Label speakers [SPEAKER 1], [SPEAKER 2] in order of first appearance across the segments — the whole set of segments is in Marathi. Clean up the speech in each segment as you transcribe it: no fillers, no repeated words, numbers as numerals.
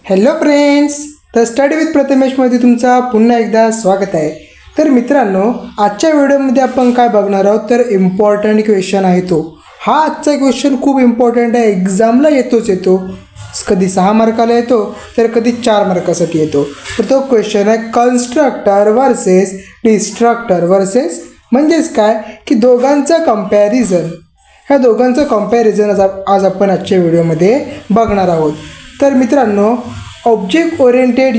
[SPEAKER 1] हॅलो फ्रेंड्स, तर स्टडी विथ प्रथमेशमध्ये तुमचा पुन्हा एकदा स्वागत आहे. तर मित्रांनो, आजच्या व्हिडिओमध्ये आपण काय बघणार आहोत तर इम्पॉर्टंट क्वेश्चन आहे तो. हा आजचा क्वेश्चन खूप इम्पॉर्टंट आहे, एक्झामला येतो. कधी 6 मार्काला येतो तर कधी 4 मार्कासाठी येतो. तर तो क्वेश्चन आहे कन्स्ट्रक्टर वर्सेस डिस्ट्रक्टर वर्सेस म्हणजेच काय की दोघांचं कंपॅरिझन. ह्या दोघांचं कंपॅरिझन आज आपण आजच्या व्हिडिओमध्ये बघणार आहोत. तर मित्रांनो, ऑब्जेक्ट ओरिएंटेड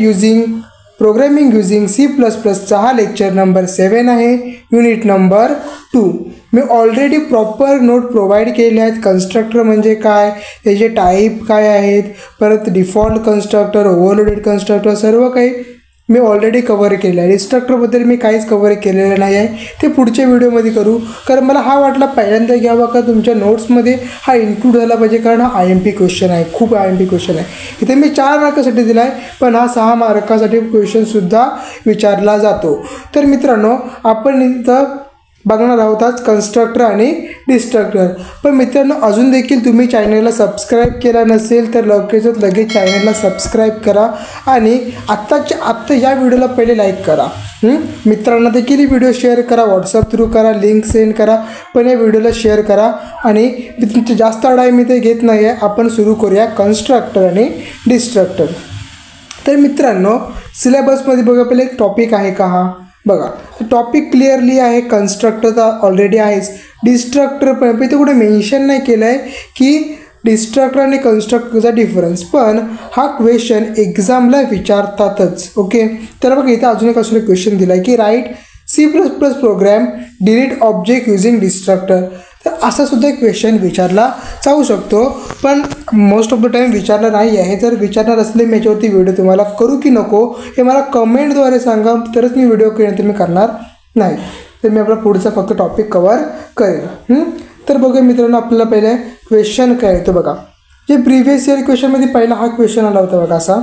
[SPEAKER 1] प्रोग्रामिंग युजिंग C++चा हा लेक्चर नंबर 7 आहे, युनिट नंबर 2. मी ऑलरेडी प्रॉपर नोट प्रोव्हाइड केले आहेत. कन्स्ट्रक्टर म्हणजे काय, त्याचे टाईप काय आहेत, परत डिफॉल्ट कन्स्ट्रक्टर, ओव्हरलोडेड कन्स्ट्रक्टर, सर्व काही मी ऑलरेडी कवर केलं आहे. डिस्ट्रक्टरबद्दल मी काहीच कवर केलेलं नाही आहे, ते पुढच्या व्हिडिओमध्ये करू. कारण मला हा वाटला पहिल्यांदा घ्यावा का तुमच्या नोट्समध्ये हा इन्क्लूड झाला पाहिजे, कारण हा IMP क्वेश्चन आहे, खूप IMP क्वेश्चन आहे. इथे मी 4 मार्कासाठी दिला आहे, पण हा 6 मार्कासाठी क्वेश्चनसुद्धा विचारला जातो. तर मित्रांनो, आपण इथं बघणार आहोत आज कन्स्ट्रक्टर आणि डिस्ट्रक्टर. पण मित्रांनो, अजून देखील तुम्ही चॅनलला सबस्क्राईब केला नसेल तर लगेच चॅनलला सबस्क्राईब करा आणि आत्ता या व्हिडिओला पहिले लाईक करा. मित्रांना देखील व्हिडिओ शेअर करा, व्हॉट्सअप थ्रू करा, लिंक सेंड करा, पण या व्हिडिओला शेअर करा. आणि तुमचे जास्त अडाई मी ते घेत नाही आहे, आपण सुरू करूया कन्स्ट्रक्टर आणि डिस्ट्रक्टर. तर मित्रांनो, सिलेबसमध्ये बघा पहिले एक टॉपिक आहे का, हा बघा टॉपिक क्लिअरली आहे. कन्स्ट्रक्टर तर ऑलरेडी आहेच, डिस्ट्रक्टर पण इथे कुठे मेन्शन नाही केलं आहे की डिस्ट्रक्टर आणि कन्स्ट्रक्टरचा डिफरन्स, पण हा क्वेश्चन एक्झामला विचारतातच. ओके, तर बघा इथे अजून एक क्वेश्चन दिला आहे की write C++ program delete object using destructor. तर असा सुद्धा एक क्वेश्चन विचारला जाऊ शकतो, पण मोस्ट ऑफ द टाईम विचारला नाही आहे. जर विचारणार असले मी याच्यावरती व्हिडिओ तुम्हाला करू की नको हे मला कमेंटद्वारे सांगा, तरच मी व्हिडिओ केले, तर मी करणार नाही. तर मी आपला पुढचा फक्त टॉपिक कवर करेन. तर बघा मित्रांनो, आपल्याला पहिले क्वेश्चन काय येतो बघा. जे प्रिव्हियस इयर क्वेश्चनमध्ये पहिला हा क्वेश्चन आला होता बघा असा,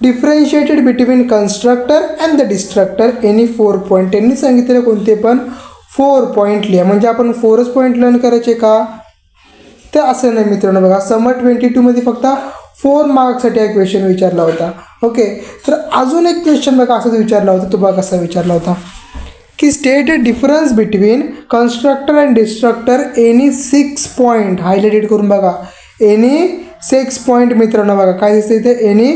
[SPEAKER 1] differentiated between constructor and the destructor any 4 point. त्यांनी सांगितलेलं कोणते पण 4 पॉईंट लिहा, म्हणजे आपण 4च पॉईंट लर्न करायचे का, तर असं नाही मित्रांनो. बघा समर 22मध्ये फक्त 4 मार्क्ससाठी हा क्वेश्चन विचारला होता. ओके, तर अजून एक क्वेश्चन बघा असाच विचारला होता. तो बघा कसा विचारला होता की state difference between constructor and destructor any 6 point. Highlighted करून बघा, एनी 6 पॉईंट. मित्रांनो बघा काय दिसतं इथे, एनी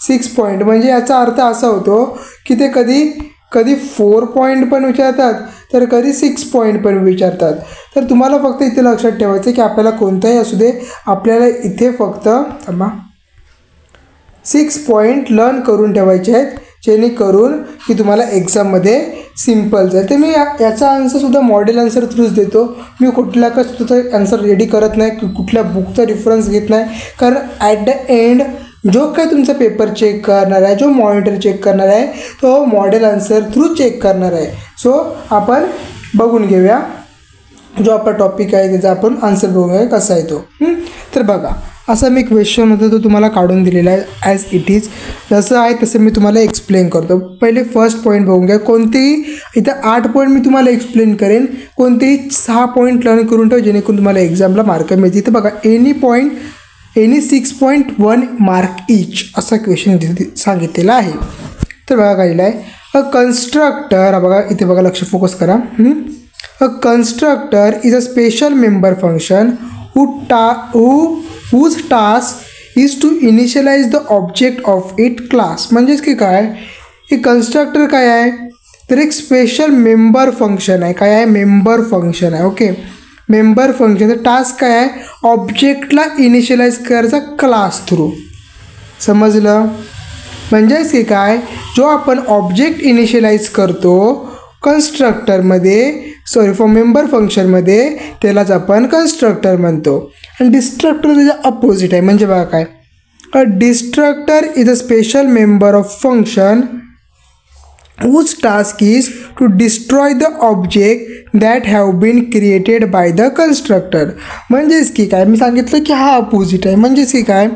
[SPEAKER 1] 6 पॉईंट. म्हणजे याचा अर्थ असा होतो की ते कधी 4 पॉईंट पण विचारतात, तर कधी 6 पॉईंट पण विचारतात. तर तुम्हाला फक्त इथे लक्षात ठेवायचं की आपल्याला कोणताही असू दे, आपल्याला इथे फक्त 6 पॉईंट लर्न करून ठेवायचे आहेत, जेणेकरून की तुम्हाला एक्झाममध्ये सिम्पल जाईल. तर मी याचा आन्सरसुद्धा मॉडेल आन्सर थ्रूच देतो. मी कुठल्या कसं आन्सर रेडी करत नाही, कुठल्या बुकचा रेफरन्स घेत नाही, कारण ॲट द एंड जो काय तुमचा पेपर चेक करणार आहे, जो मॉनिटर चेक करणार आहे, तो मॉडेल आन्सर थ्रू चेक करणार आहे. सो आपण बघून घेऊया जो आपला टॉपिक आहे त्याचा आपण आन्सर बघूया कसा आहे तो. तर बघा असा मी क्वेश्चन होता तो तुम्हाला काढून दिलेला आहे ॲज इट इज. जसं आहे तसं मी तुम्हाला एक्सप्लेन करतो. पहिले फर्स्ट पॉईंट बघून घ्या. कोणतेही इथं 8 पॉईंट मी तुम्हाला एक्सप्लेन करेन, कोणतेही 6 पॉईंट लर्न करून ठेव, जेणेकरून तुम्हाला एक्झामला मार्क मिळतील. तर बघा एनी 6.1 मार्क इच असा क्वेश्चन सांगितलेला आहे. तर बघा काय आहे, अ कन्स्ट्रक्टर. बघा इथे बघा, लक्ष फोकस करा. A constructor is a special member function whose task is to initialize the object of its class. म्हणजेच की काय, एक कन्स्ट्रक्टर काय आहे तर एक स्पेशल मेंबर फंक्शन आहे. काय आहे, मेंबर फंक्शन आहे. ओके, मेंबर फंक्शनचं टास्क काय आहे, ऑब्जेक्टला इनिशियलाइज करायचा क्लास थ्रू. समजलं, म्हणजेच की काय, जो आपण ऑब्जेक्ट इनिशियलाइज करतो कन्स्ट्रक्टरमध्ये, फॉर मेंबर फंक्शनमध्ये, त्यालाच आपण कन्स्ट्रक्टर म्हणतो. आणि डिस्ट्रक्टर त्याच्या अपोजिट आहे. म्हणजे बघा काय, a destructor is a special member of function whose task is to destroy the object that have been created by the constructor. म्हणजेच की काय, मी सांगितलं की हा अपोजिट आहे. म्हणजेच की काय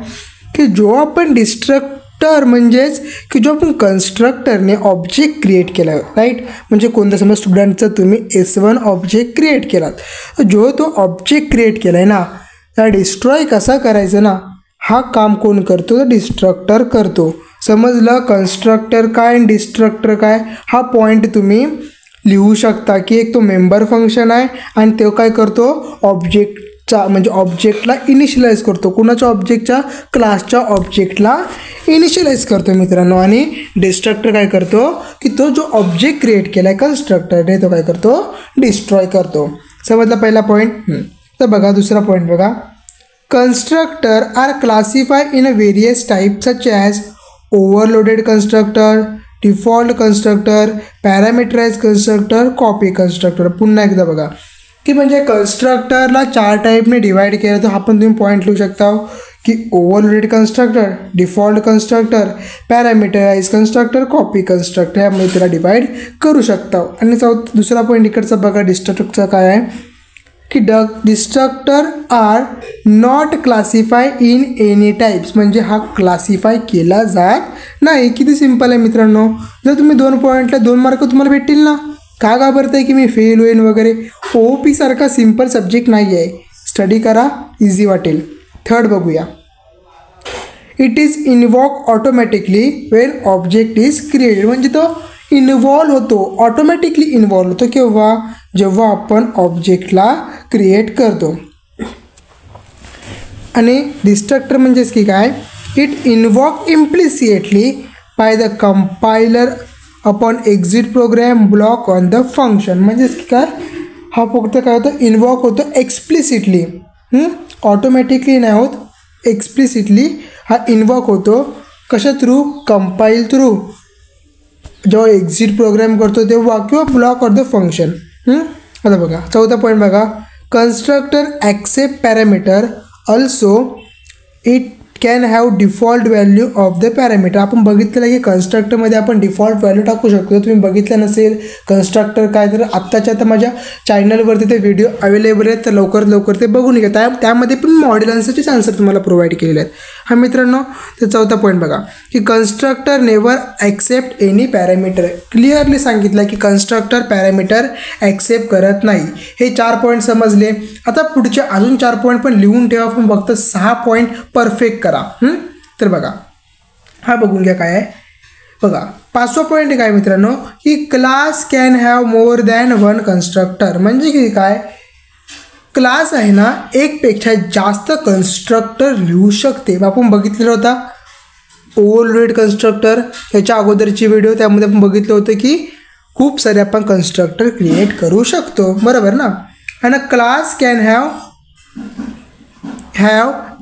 [SPEAKER 1] की जो आपण डिस्ट्रक्टर म्हणजेच की जो आपण कन्स्ट्रक्टरने ऑब्जेक्ट क्रिएट केला, राईट. म्हणजे कोणतं समज स्टुडंटचं तुम्ही S1 ऑब्जेक्ट क्रिएट केलात, जो तो ऑब्जेक्ट क्रिएट केला आहे ना, त्या डिस्ट्रॉय कसा करायचं ना, हा काम कोण करतो? तर डिस्ट्रक्टर करतो. समजलं कन्स्ट्रक्टर काय आणि डिस्ट्रक्टर काय? हा पॉईंट तुम्ही लिहू शकता की एक तो मेंबर फंक्शन आहे आणि तो काय करतो? ऑब्जेक्टचा म्हणजे ऑब्जेक्टला इनिशियलाइज करतो. कुणाच्या ऑब्जेक्टच्या? क्लासच्या ऑब्जेक्टला इनिशियलाइज करतो मित्रांनो. आणि डिस्ट्रक्टर काय करतो की तो जो ऑब्जेक्ट क्रिएट केला आहे कन्स्ट्रक्टरने तो काय करतो? डिस्ट्रॉय करतो. समजला पहिला पॉईंट. तर बघा दुसरा पॉईंट बघा. Constructor are classify in a various type such as overloaded constructor, default constructor, parameterise constructor, copy constructor. पुन्हा एकदा बघा की म्हणजे कन्स्ट्रक्टरला 4 टाईपने डिवाइड केलं तर आपण तुम्ही पॉईंट लिहू शकता की overloaded constructor, default constructor, parameterise constructor, copy constructor यामध्ये त्याला डिवाइड करू शकता. आणि दुसरा पॉईंट इकडचा बघा डिस्ट्रक्टरचा काय आहे की destructor are not classify in any types. म्हणजे हा क्लासिफाय केला जात नाही. किती सिम्पल आहे मित्रांनो. जर तुम्ही 2 पॉईंटला 2 मार्क तुम्हाला भेटतील ना. का घाबरताय की मी फेल होईन वगैरे? OOP सारखा सिम्पल सब्जेक्ट नाही आहे. स्टडी करा, इझी वाटेल. थर्ड बघूया. It is invoke automatically when object is created. म्हणजे तो इन्व्हॉल्व होतो, ऑटोमॅटिकली इन्व्हॉल्व होतो केव्हा? जेव्हा आपण ऑब्जेक्टला क्रिएट करतो. आणि डिस्ट्रक्टर म्हणजेच की काय? It invoke implicitly by the compiler upon exit program block on the function. म्हणजेच की काय? हा फक्त काय होतं? इन्वॉक होतो एक्सप्लिसिटली. ऑटोमॅटिकली नाही होत, एक्सप्लिसिटली हा इन्वॉक होतो. कशा थ्रू? Compile through. जेव्हा एक्झिट प्रोग्राम करतो तेव्हा किंवा ब्लॉक ऑफ द फंक्शन. आता बघा चौथा पॉईंट बघा. Constructor accept parameter also it can have default value of the parameter. आपण बघितलेलं आहे की कन्स्ट्रक्टरमध्ये आपण डिफॉल्ट व्हॅल्यू टाकू शकतो. जर तुम्ही बघितलं नसेल कन्स्ट्रक्टर काय तर आत्ताच्या आता माझ्या चॅनलवरती ते व्हिडिओ अवेलेबल आहेत, तर लवकर ते बघून घ्या. त्यामध्ये पण मॉडेल आन्सरचेच आन्सर तुम्हाला प्रोव्हाइड केलेले आहेत. हा मित्रांनो तर चौथा पॉईंट बघा की constructor never accept any parameter. Clearly सांगितलं की कन्स्ट्रक्टर पॅरामीटर ॲक्सेप्ट करत नाही. हे 4 पॉईंट समजले. आता पुढचे अजून 4 पॉईंट पण लिहून ठेवा. पण फक्त 6 पॉईंट परफेक्ट करा. तर बघा हा बघून घ्या काय आहे बघा. 5वा पॉईंट काय मित्रांनो की class can have more than 1 constructor. म्हणजे की काय? क्लास आहे ना एकपेक्षा जास्त कन्स्ट्रक्टर लिहू शकते. आपण बघितलेला होता ओव्हरलोडेड कन्स्ट्रक्टर, याच्या अगोदरची व्हिडिओ, त्यामध्ये आपण बघितलं होतं की खूप सारे आपण कन्स्ट्रक्टर क्रिएट करू शकतो. बरोबर ना. आणि class can have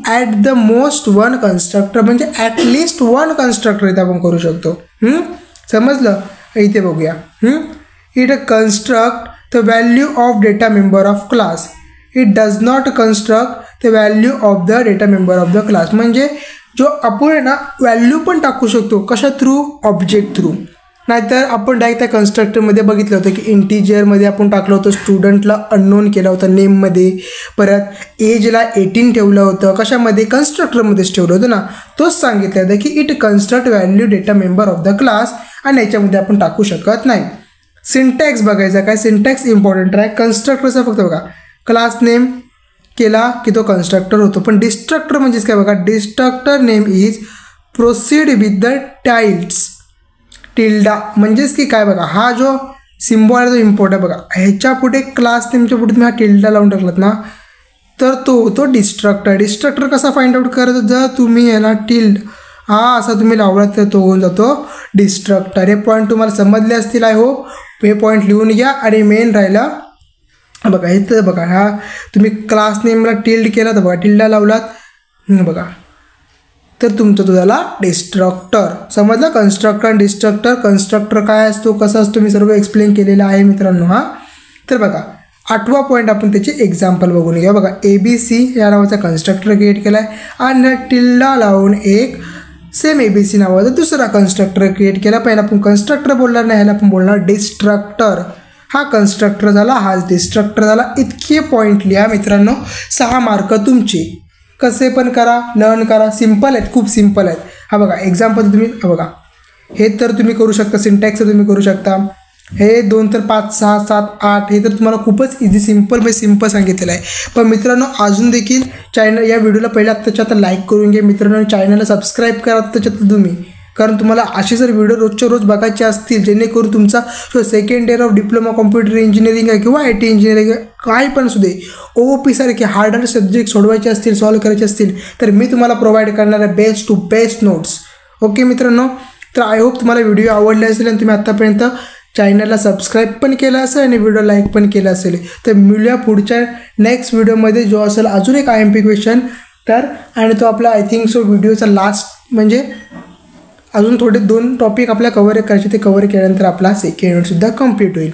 [SPEAKER 1] at the most 1 constructor. म्हणजे ॲटलिस्ट 1 कन्स्ट्रक्टर इथे आपण करू शकतो. समजलं. इथे बघूया. It construct the value of data member of class. It does not construct the value of the data member of the class. म्हणजे जो आपण आहे ना व्हॅल्यू पण टाकू शकतो. कशा थ्रू? Object through. नाहीतर आपण डायरेक्ट त्या कन्स्ट्रक्टरमध्ये बघितलं होतं की इंटिजरमध्ये आपण टाकलं होतं, स्टुडंटला अननोन केलं होतं नेममध्ये, परत एजला 18 ठेवलं होतं. कशामध्ये? कन्स्ट्रक्टरमध्येच ठेवलं होतं ना. तोच सांगितलं होतं की it construct value data member of the class. आणि याच्यामध्ये आपण टाकू शकत नाही. सिंटॅक्स बघायचा काय? सिंटॅक्स इम्पॉर्टंट आहे. कन्स्ट्रक्टरचा फक्त बघा क्लास नेम केला की तो कन्स्ट्रक्टर होतो. पण डिस्ट्रक्टर म्हणजेच काय बघा. Destructor name is proceed with the tiles tilde. म्हणजेच की काय बघा हा जो सिम्बॉल आहे तो इम्पॉर्टंट बघा. ह्याच्या पुढे क्लास नेमच्या पुढे तुम्ही हा टिल्डा लावून टाकलात ना तर तो होतो डिस्ट्रक्टर. डिस्ट्रक्टर कसा फाइंड आउट करायचा? जर तुम्ही याला टिल्ड हा असा तुम्ही लावलात तर तो होऊन जातो डिस्ट्रक्टर. हे पॉईंट तुम्हाला समजले असतील. I hope. हे पॉईंट लिहून घ्या. आणि मेन राहिला बघा इथं बघा हा तुम्ही क्लास नेमला टिल्ड केला तर बघा टिल्डा लावलात बघा तर तुमचं झाला डिस्ट्रक्टर. समजलं. कन्स्ट्रक्टर आणि डिस्ट्रक्टर. कन्स्ट्रक्टर काय असतो, कसा असतो, मी सर्व एक्सप्लेन केलेलं आहे मित्रांनो. हा तर बघा 8वा पॉईंट आपण त्याचे एक्झाम्पल बघून घ्या. बघा ABC या नावाचा कन्स्ट्रक्टर क्रिएट केला आहे आणि टिल्डा लावून एक सेम ABC नावाचा दुसरा कन्स्ट्रक्टर क्रिएट केला. पहिला आपण कन्स्ट्रक्टर बोलणार नाही, ह्याला आपण बोलणार डिस्ट्रक्टर. हा कन्स्ट्रक्टर झाला, हा डिस्ट्रक्टर झाला. इतके पॉईंट लिहा मित्रांनो. 6 मार्क तुमचे. कसे पण करा, लर्न करा. सिम्पल आहेत, खूप सिम्पल आहेत. हा बघा एक्झाम्पल तुम्ही बघा हे तर तुम्ही करू शकता. सिंटॅक्सचं तुम्ही करू शकता. हे 2 तर 5 6 7 8 हे तर तुम्हाला खूपच इझी सिंपल सांगितलेलं आहे. पण मित्रांनो अजून देखील चॅनल या व्हिडिओला पहिल्या आत्ताच्या आता लाईक करून घ्या मित्रांनो, चॅनलला सबस्क्राईब करा त्याच्यात तुम्ही, कारण तुम्हाला असे जर व्हिडिओ रोजच्या रोज बघायचे असतील जेणेकरून तुमचा जो second year of diploma computer engineering आहे किंवा IT इंजिनिअरिंग काय पण असू दे, OOP सारखे हार्ड सब्जेक्ट सोडवायचे असतील, सॉल्व्ह करायचे असतील तर मी तुम्हाला प्रोव्हाइड करणार आहे best to best notes. Okay मित्रांनो, तर आय होप तुम्हाला व्हिडिओ आवडले असेल आणि तुम्ही आत्तापर्यंत चॅनलला सबस्क्राईब पण केलं असेल आणि व्हिडिओ लाईक पण केला असेल. तर मिळूया पुढच्या नेक्स्ट व्हिडिओमध्ये जो असेल अजून एक IMP क्वेश्चन. तर आणि तो आपला आय थिंक सो व्हिडिओचा लास्ट म्हणजे अजून थोडे 2 टॉपिक आपल्याला कव्हर करायचे, ते कव्हर केल्यानंतर आपला सेकंड सुद्धा कंप्लीट होईल.